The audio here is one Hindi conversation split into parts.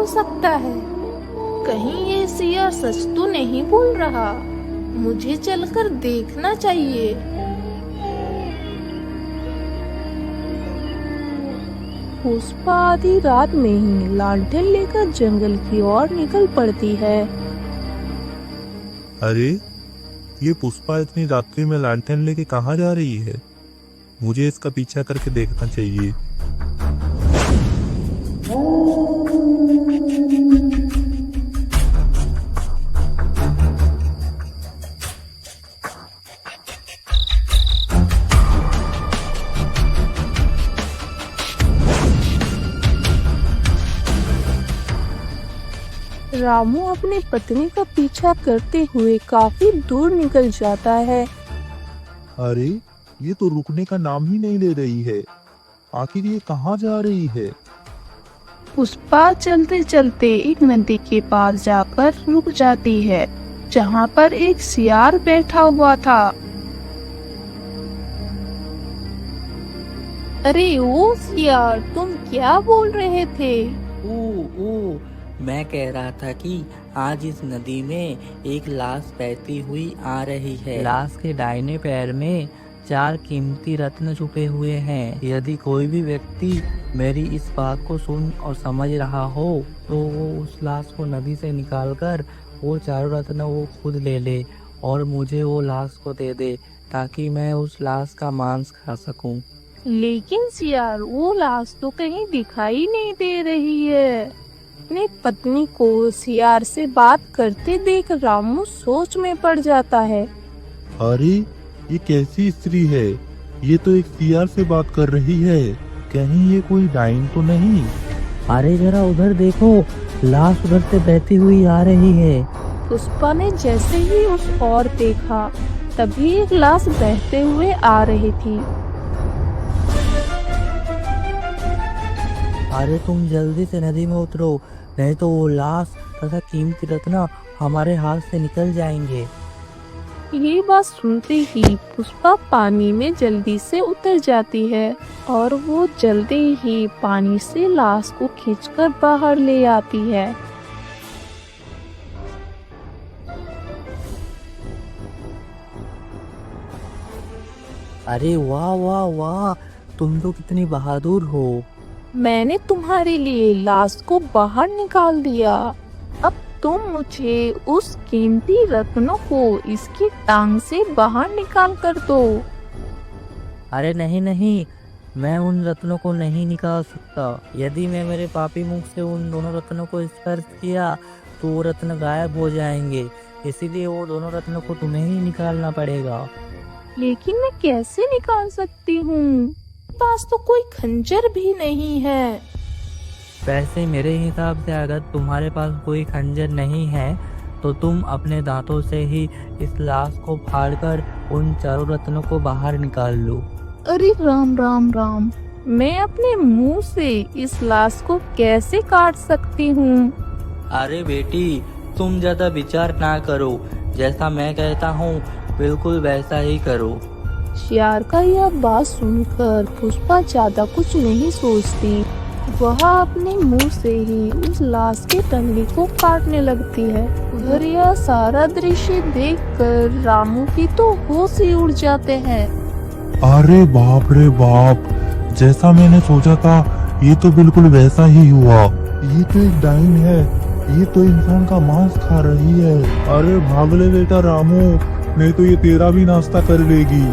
हो सकता है? कहीं ये सियार सच तो नहीं बोल रहा? मुझे चलकर देखना चाहिए। पुष्पा आधी रात में ही लालटेन लेकर जंगल की ओर निकल पड़ती है। अरे, ये पुष्पा इतनी रात्रि में लैंटर्न लेके कहाँ जा रही है? मुझे इसका पीछा करके देखना चाहिए। रामू अपनी पत्नी का पीछा करते हुए काफी दूर निकल जाता है। अरे, ये तो रुकने का नाम ही नहीं ले रही है। आखिर ये कहाँ जा रही है? पुष्पा चलते चलते एक नदी के पास जाकर रुक जाती है, जहाँ पर एक सियार बैठा हुआ था। अरे ओ सियार, तुम क्या बोल रहे थे? ओ, मैं कह रहा था कि आज इस नदी में एक लाश बहती हुई आ रही है। लाश के दाहिने पैर में 4 कीमती रत्न छुपे हुए हैं। यदि कोई भी व्यक्ति मेरी इस बात को सुन और समझ रहा हो तो वो उस लाश को नदी से निकालकर वो 4 रत्न वो खुद ले ले और मुझे वो लाश को दे दे, ताकि मैं उस लाश का मांस खा सकूं। लेकिन सियार, वो लाश तो कहीं दिखाई नहीं दे रही है। अपनी पत्नी को सियार से बात करते देख रामू सोच में पड़ जाता है। अरे, ये कैसी स्त्री है? ये तो एक सियार से बात कर रही है। कहीं ये कोई डाइन तो नहीं? अरे जरा उधर देखो, लाश उधर से बहती हुई आ रही है। पुष्पा ने जैसे ही उस ओर देखा, तभी एक लाश बहते हुए आ रही थी। अरे तुम जल्दी से नदी में उतरो, नहीं तो वो लाश तथा कीमती रत्न हमारे हाथ से निकल जाएंगे। ये बात सुनते ही पुष्पा पानी में जल्दी से उतर जाती है और वो जल्दी ही पानी से लाश को खींचकर बाहर ले आती है। अरे वाह वाह वाह, तुम तो कितनी बहादुर हो। मैंने तुम्हारे लिए लाश को बाहर निकाल दिया। अब तुम मुझे उस कीमती रत्नों को इसकी टांग से बाहर निकाल कर दो। अरे नहीं नहीं, मैं उन रत्नों को नहीं निकाल सकता। यदि मैं मेरे पापी मुख से उन दोनों रत्नों को स्पर्श किया तो वो रत्न गायब हो जाएंगे, इसीलिए वो दोनों रत्नों को तुम्हें ही निकालना पड़ेगा। लेकिन मैं कैसे निकाल सकती हूँ? पास तो कोई खंजर भी नहीं है। वैसे मेरे हिसाब से अगर तुम्हारे पास कोई खंजर नहीं है तो तुम अपने दांतों से ही इस लाश को फाड़कर उन 4 रत्नों को बाहर निकाल लो। अरे राम राम राम, मैं अपने मुंह से इस लाश को कैसे काट सकती हूँ? अरे बेटी, तुम ज्यादा विचार ना करो, जैसा मैं कहता हूँ बिल्कुल वैसा ही करो। सियार का यह बात सुनकर पुष्पा ज्यादा कुछ नहीं सोचती। वह अपने मुंह से ही उस लाश की टंगली को काटने लगती है। उधर यह सारा दृश्य देखकर रामू की तो होश ही उड़ जाते हैं। अरे बाप रे बाप, जैसा मैंने सोचा था ये तो बिल्कुल वैसा ही हुआ। ये तो एक डाइन है, ये तो इंसान का मांस खा रही है। अरे भाग ले बेटा रामू, नहीं तो ये तेरा भी नाश्ता कर लेगी।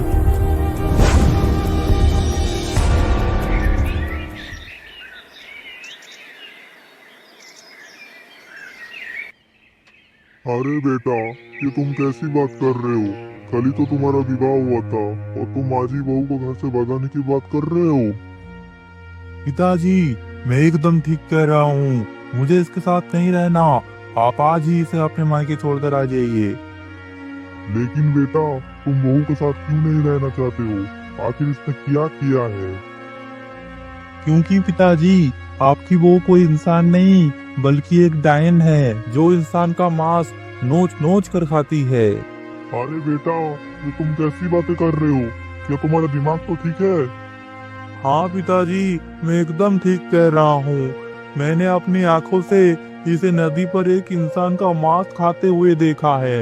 अरे बेटा, ये तुम कैसी बात कर रहे हो? कल ही तो तुम्हारा विवाह हुआ था और तुम आज ही बहू को घर से भगाने की बात कर रहे हो। पिताजी, मैं एकदम ठीक कह रहा हूँ। मुझे इसके साथ नहीं रहना। आप आज ही इसे अपने मायके छोड़कर आ जाइए। लेकिन बेटा, तुम बहू के साथ क्यों नहीं रहना चाहते हो? आखिर इसने किया है? क्योंकि पिताजी, आपकी वो कोई इंसान नहीं बल्कि एक डायन है जो इंसान का मांस नोच नोच कर खाती है। अरे बेटा, ये तुम कैसी बातें कर रहे हो? क्या तुम्हारा दिमाग तो ठीक है? हाँ पिताजी, मैं एकदम ठीक कह रहा हूँ। मैंने अपनी आंखों से इसे नदी पर एक इंसान का मांस खाते हुए देखा है।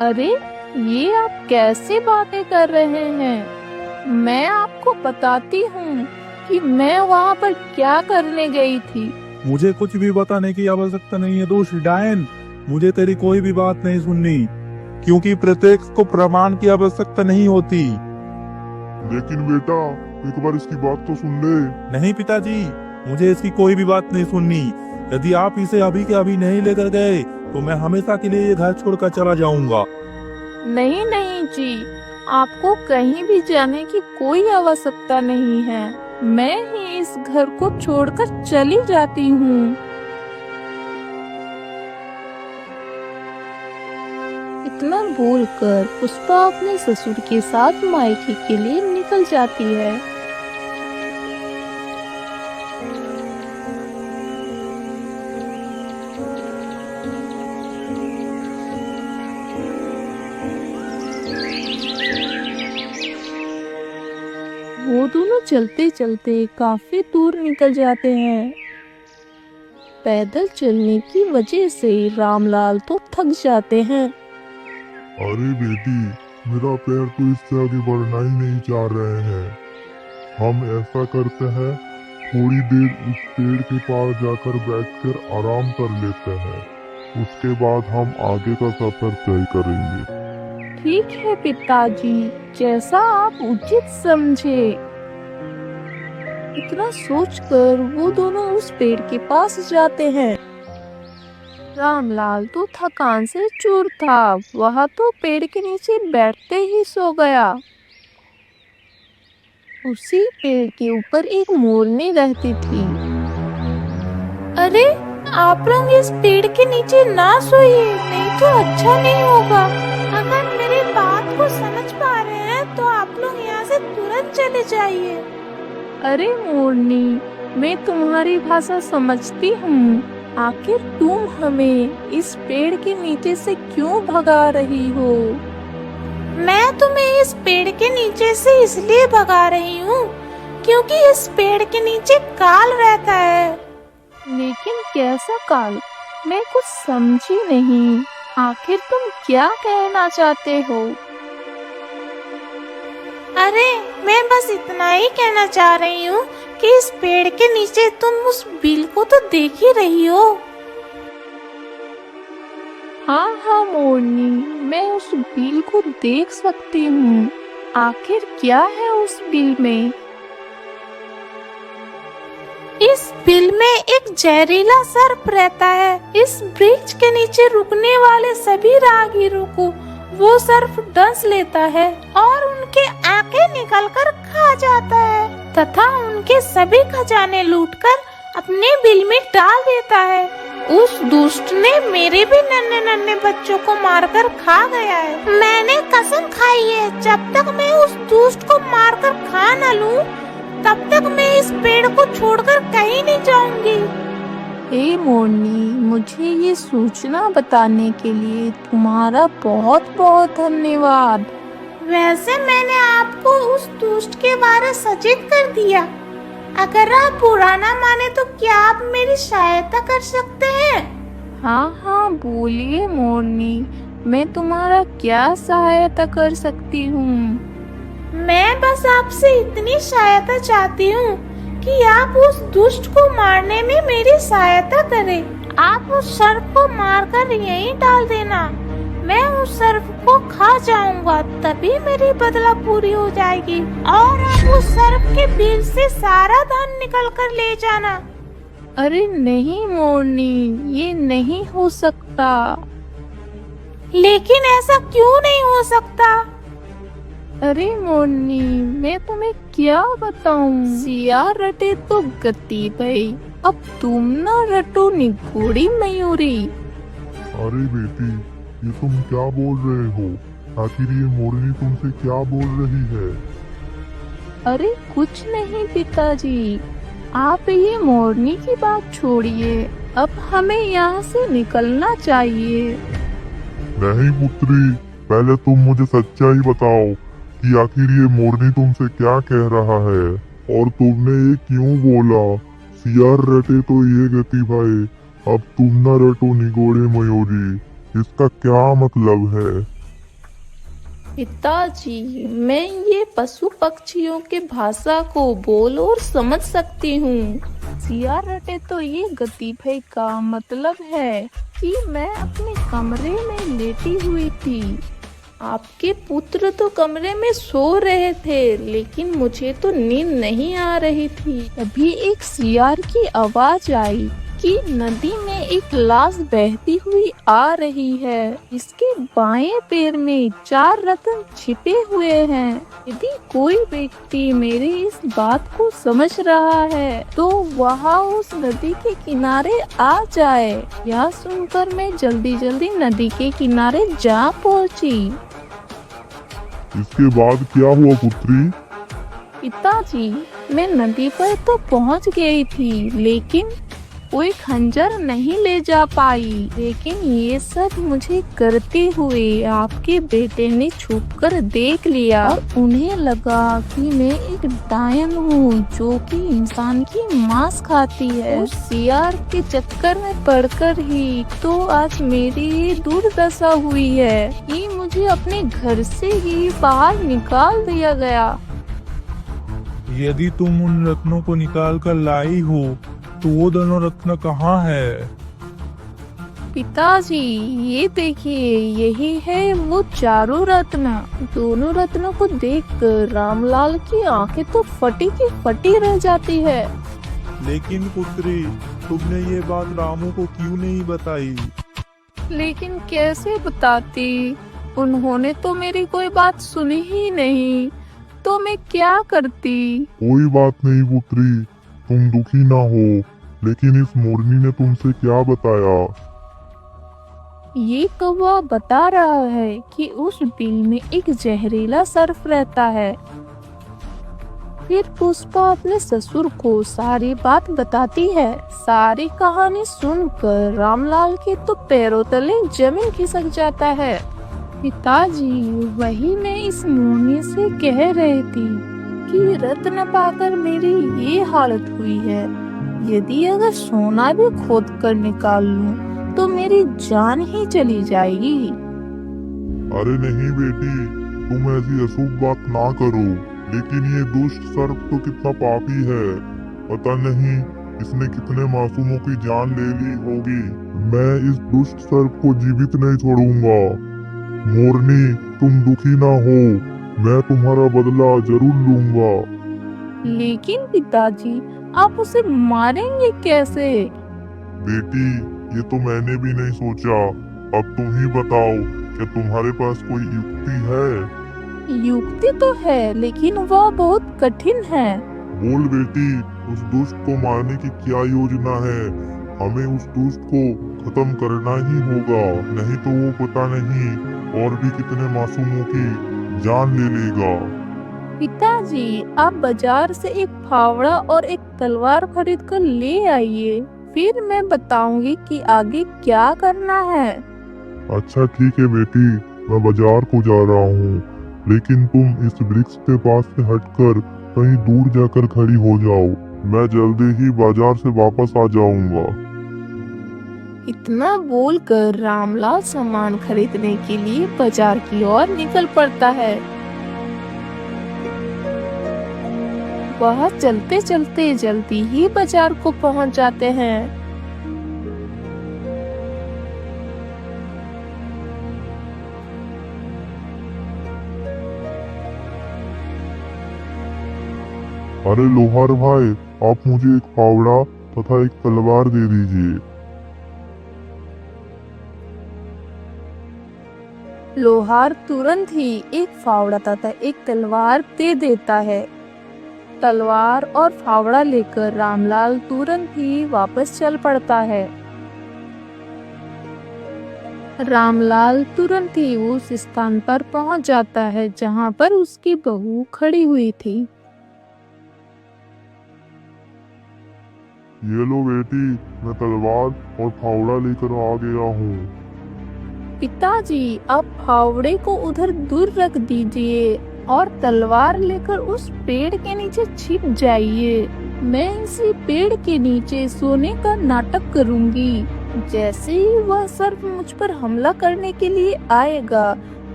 अरे ये आप कैसी बातें कर रहे हैं? मैं आपको बताती हूँ कि मैं वहाँ पर क्या करने गई थी। मुझे कुछ भी बताने की आवश्यकता नहीं है दोस्त डायन। मुझे तेरी कोई भी बात नहीं सुननी, क्योंकि प्रत्यक्ष को प्रमाण की आवश्यकता नहीं होती। लेकिन बेटा एक बार इसकी बात तो सुन ले। नहीं पिताजी, मुझे इसकी कोई भी बात नहीं सुननी। यदि आप इसे अभी के अभी नहीं लेकर गए तो मैं हमेशा के लिए ये घर छोड़कर चला जाऊंगा। नहीं नहीं जी, आपको कहीं भी जाने की कोई आवश्यकता नहीं है। मैं ही इस घर को छोड़कर चली जाती हूँ। इतना बोलकर पुष्पा अपने ससुर के साथ मायके के लिए निकल जाती है। वो दोनों चलते चलते काफी दूर निकल जाते हैं। पैदल चलने की वजह से रामलाल तो थक जाते हैं। अरे बेटी, मेरा पैर तो इससे आगे बढ़ना ही नहीं चाह रहे हैं। हम ऐसा करते हैं, थोड़ी देर उस पेड़ के पास जाकर बैठकर आराम कर लेते हैं। उसके बाद हम आगे का सफर तय करेंगे। ठीक है पिताजी, जैसा आप उचित समझे। इतना सोचकर वो दोनों उस पेड़ के पास जाते हैं। रामलाल तो थकान से चूर था, वह तो पेड़ के नीचे बैठते ही सो गया। उसी पेड़ के ऊपर एक मोरनी रहती थी। अरे आप लोग इस पेड़ के नीचे ना सोइए, नहीं तो अच्छा नहीं होगा। अगर मेरी बात को समझ पा रहे हैं तो आप लोग यहाँ से तुरंत चले जाइए। अरे मोरनी, मैं तुम्हारी भाषा समझती हूँ। आखिर तुम हमें इस पेड़ के नीचे से क्यों भगा रही हो? मैं तुम्हें इस पेड़ के नीचे से इसलिए भगा रही हूँ क्योंकि इस पेड़ के नीचे काल रहता है। लेकिन कैसा काल? मैं कुछ समझी नहीं। आखिर तुम क्या कहना चाहते हो? अरे मैं बस इतना ही कहना चाह रही हूँ कि इस पेड़ के नीचे तुम उस बिल को तो देख ही रही हो। हाँ हाँ मोरनी, मैं उस बिल को देख सकती हूँ। आखिर क्या है उस बिल में? इस बिल में एक जहरीला सर्प रहता है। इस वृक्ष के नीचे रुकने वाले सभी राहगीरों को वो सर्प डंस लेता है और उनके आंखें निकलकर खा जाता है तथा उनके सभी खजाने लूटकर अपने बिल में डाल देता है। उस दुष्ट ने मेरे भी नन्हे नन्हे बच्चों को मारकर खा गया है। मैंने कसम खाई है, जब तक मैं उस दुष्ट को मारकर खा न लूं, तब तक मैं इस पेड़ को छोड़कर कहीं नहीं जाऊंगी। हे मोरनी, मुझे ये सूचना बताने के लिए तुम्हारा बहुत बहुत धन्यवाद। वैसे मैंने आपको उस दुष्ट के बारे सचेत कर दिया। अगर आप बुरा ना माने तो क्या आप मेरी सहायता कर सकते हैं? हाँ हाँ बोलिए मोरनी, मैं तुम्हारा क्या सहायता कर सकती हूँ? मैं बस आपसे इतनी सहायता चाहती हूँ कि आप उस दुष्ट को मारने में मेरी सहायता करें। आप उस सर्प को मारकर यहीं डाल देना। मैं उस सर्प को खा जाऊंगा, तभी मेरी बदला पूरी हो जाएगी और आप उस सर्प के बिल से सारा धन निकल कर ले जाना। अरे नहीं मोरनी, ये नहीं हो सकता। लेकिन ऐसा क्यों नहीं हो सकता? अरे मोरनी, मैं तुम्हें क्या बताऊं? सिया रटे तो गति भई, अब तुम न रटो निगोड़ी मयूरी। अरे बेटी, ये तुम क्या बोल रहे हो? आखिर ये मोरनी तुमसे क्या बोल रही है? अरे कुछ नहीं पिताजी, आप ये मोरनी की बात छोड़िए। अब हमें यहाँ से निकलना चाहिए। नहीं पुत्री, पहले तुम मुझे सच्चाई बताओ कि आखिर ये मोरनी तुमसे क्या कह रहा है और तुमने ये क्यों बोला? सियार रटे तो ये गति भाई, अब तुम न रटो निगोड़े मयूरी, इसका क्या मतलब है? पिताजी, मैं ये पशु पक्षियों के भाषा को बोल और समझ सकती हूँ। सिया रटे तो ये गति भई का मतलब है कि मैं अपने कमरे में लेटी हुई थी। आपके पुत्र तो कमरे में सो रहे थे, लेकिन मुझे तो नींद नहीं आ रही थी। अभी एक सियार की आवाज आई कि नदी में एक लाश बहती हुई आ रही है। इसके बाएं पैर में 4 रत्न छिपे हुए हैं। यदि कोई व्यक्ति मेरी इस बात को समझ रहा है तो वह उस नदी के किनारे आ जाए। यह सुनकर मैं जल्दी जल्दी नदी के किनारे जा पहुंची। इसके बाद क्या हुआ पुत्री? पिताजी, मैं नदी पर तो पहुंच गई थी, लेकिन कोई खंजर नहीं ले जा पाई। लेकिन ये सब मुझे करते हुए आपके बेटे ने छुपकर देख लिया और उन्हें लगा कि मैं एक डायन हूँ जो कि इंसान की मांस खाती है। उस सियार के चक्कर में पड़कर ही तो आज मेरी ये दुर्दशा हुई है कि मुझे अपने घर से ही बाहर निकाल दिया गया। यदि तुम उन रत्नों को निकाल कर लाई हो तो वो दोनों रत्न कहाँ है? पिताजी, ये देखिए, यही है वो चारों रत्न। दोनों रत्नों को देखकर रामलाल की आंखें तो फटी की फटी रह जाती है। लेकिन पुत्री, तुमने ये बात रामू को क्यों नहीं बताई? लेकिन कैसे बताती? उन्होंने तो मेरी कोई बात सुनी ही नहीं, तो मैं क्या करती? कोई बात नहीं पुत्री, तुम दुखी ना हो। लेकिन इस मोरनी ने तुमसे क्या बताया? ये कौवा बता रहा है कि उस बिल में एक जहरीला सर्प रहता है। फिर पुष्पा अपने ससुर को सारी बात बताती है। सारी कहानी सुनकर रामलाल के तो पैरों तले जमीन खिसक जाता है। पिताजी, वही मैं इस मोरनी से कह रही थी कि रत्न पाकर मेरी ये हालत हुई है। यदि अगर सोना भी खोद कर निकाल लूं तो मेरी जान ही चली जाएगी। अरे नहीं बेटी, तुम ऐसी अशुभ बात ना करो। लेकिन ये दुष्ट सर्प तो कितना पापी है, पता नहीं इसने कितने मासूमों की जान ले ली होगी। मैं इस दुष्ट सर्प को जीवित नहीं छोड़ूंगा। मोरनी, तुम दुखी ना हो, मैं तुम्हारा बदला जरूर लूंगा। लेकिन पिताजी, आप उसे मारेंगे कैसे? बेटी, ये तो मैंने भी नहीं सोचा। अब तुम ही बताओ, क्या तुम्हारे पास कोई युक्ति है? युक्ति तो है, लेकिन वह बहुत कठिन है। बोल बेटी, उस दुष्ट को मारने की क्या योजना है? हमें उस दुष्ट को खत्म करना ही होगा, नहीं तो वो पता नहीं और भी कितने मासूमों की जान ले लेगा। पिताजी, आप बाजार से एक फावड़ा और एक तलवार खरीद कर ले आइए, फिर मैं बताऊंगी कि आगे क्या करना है। अच्छा ठीक है बेटी, मैं बाजार को जा रहा हूँ, लेकिन तुम इस वृक्ष के पास से हटकर कहीं दूर जाकर खड़ी हो जाओ। मैं जल्दी ही बाजार से वापस आ जाऊंगा। इतना बोलकर रामलाल सामान खरीदने के लिए बाजार की ओर निकल पड़ता है। वह चलते चलते जल्दी ही बाजार को पहुंच जाते हैं। अरे लोहार भाई, आप मुझे एक फावड़ा तथा एक तलवार दे दीजिए। लोहार तुरंत ही एक फावड़ा तथा एक तलवार दे देता है। तलवार और फावड़ा लेकर रामलाल तुरंत ही वापस चल पड़ता है। रामलाल तुरंत ही उस स्थान पर पहुंच जाता है जहां पर उसकी बहू खड़ी हुई थी। ये लो बेटी, मैं तलवार और फावड़ा लेकर आ गया हूँ। पिताजी, आप फावड़े को उधर दूर रख दीजिए, और तलवार लेकर उस पेड़ के नीचे छिप जाइए। मैं इसी पेड़ के नीचे सोने का नाटक करूंगी। जैसे ही वह सर्प मुझ पर हमला करने के लिए आएगा,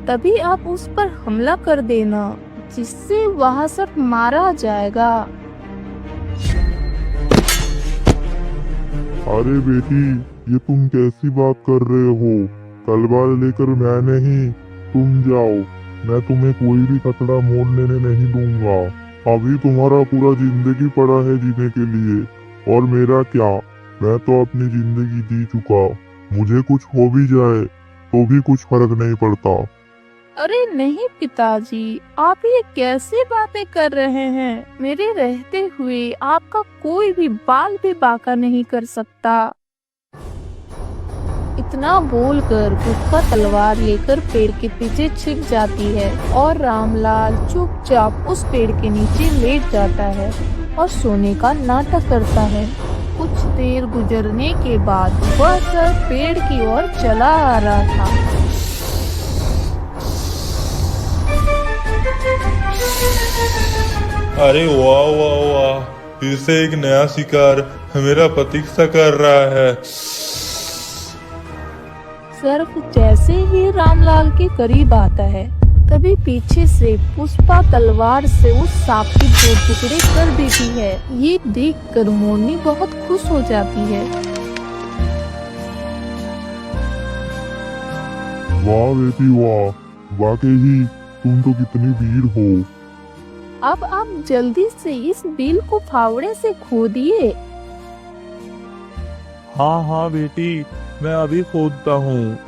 तभी आप उस पर हमला कर देना, जिससे वह सर्प मारा जाएगा। अरे बेटी, ये तुम कैसी बात कर रहे हो? तलवार लेकर मैं नहीं, तुम जाओ। मैं तुम्हें कोई भी खतरा मोल लेने नहीं दूंगा। अभी तुम्हारा पूरा जिंदगी पड़ा है जीने के लिए, और मेरा क्या? मैं तो अपनी जिंदगी जी चुका। मुझे कुछ हो भी जाए तो भी कुछ फर्क नहीं पड़ता। अरे नहीं पिताजी, आप ये कैसी बातें कर रहे हैं? मेरे रहते हुए आपका कोई भी बाल भी बांका नहीं कर सकता। इतना बोलकर पुष्पा तलवार लेकर पेड़ के पीछे छिप जाती है और रामलाल चुपचाप उस पेड़ के नीचे लेट जाता है और सोने का नाटक करता है। कुछ देर गुजरने के बाद वह सर्प पेड़ की ओर चला आ रहा था। अरे वाह वाह वाह, फिर से एक नया शिकार मेरा प्रतीक्षा कर रहा है। सर्प जैसे ही रामलाल के करीब आता है, तभी पीछे से पुष्पा तलवार से उस सांप के 2 टुकड़े कर देती है। ये देखकर मोरनी बहुत खुश हो जाती है। वाह बेटी वाह, वाकई ही तुम तो कितनी वीर हो। अब आप जल्दी से इस बिल को फावड़े से खोदिए। हाँ हाँ बेटी, मैं अभी खोदता हूँ।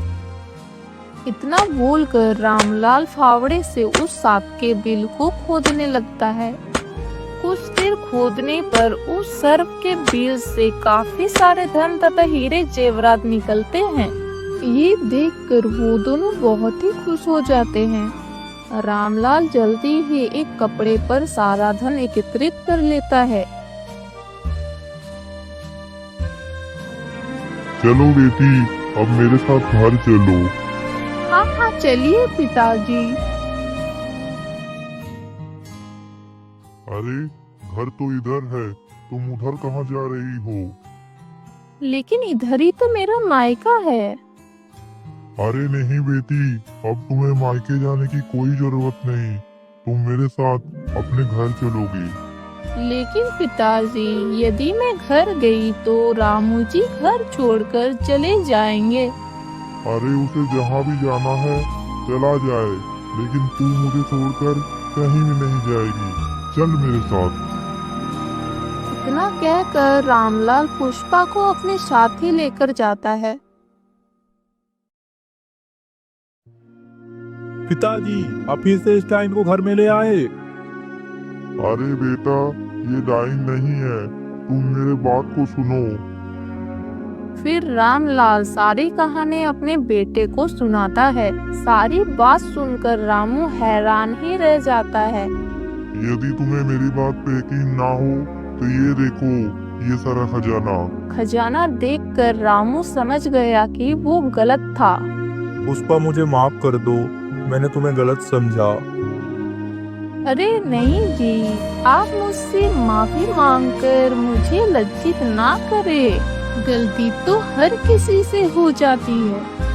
इतना बोलकर रामलाल फावड़े से उस सांप के बिल को खोदने लगता है। कुछ देर खोदने पर उस सर्प के बिल से काफी सारे धन तथा हीरे जेवरात निकलते हैं। ये देखकर वो दोनों बहुत ही खुश हो जाते हैं। रामलाल जल्दी ही एक कपड़े पर सारा धन एकत्रित कर लेता है। चलो बेटी, अब मेरे साथ घर चलो। हाँ हाँ चलिए पिताजी। अरे घर तो इधर है, तुम उधर कहाँ जा रही हो? लेकिन इधर ही तो मेरा मायका है। अरे नहीं बेटी, अब तुम्हें मायके जाने की कोई जरूरत नहीं। तुम मेरे साथ अपने घर चलोगी। लेकिन पिताजी, यदि मैं घर गई तो रामू जी घर छोड़कर चले जाएंगे। अरे उसे जहाँ भी जाना है चला जाए, लेकिन तू मुझे छोड़कर कहीं भी नहीं जाएगी। चल मेरे साथ। इतना कहकर रामलाल पुष्पा को अपने साथ ही लेकर जाता है। पिताजी, आप फिर से इस डाइन को घर में ले आए। अरे बेटा, ये डाइन नहीं है, तुम मेरे बात को सुनो। फिर रामलाल सारी कहानी अपने बेटे को सुनाता है। सारी बात सुनकर रामू हैरान ही रह जाता है। यदि तुम्हें मेरी बात पे यकीन ना हो तो ये देखो, ये सारा खजाना। खजाना देखकर रामू समझ गया कि वो गलत था। पुष्पा, मुझे माफ कर दो, मैंने तुम्हें गलत समझा। अरे नहीं जी, आप मुझसे माफी मांगकर मुझे लज्जित ना करें। गलती तो हर किसी से हो जाती है।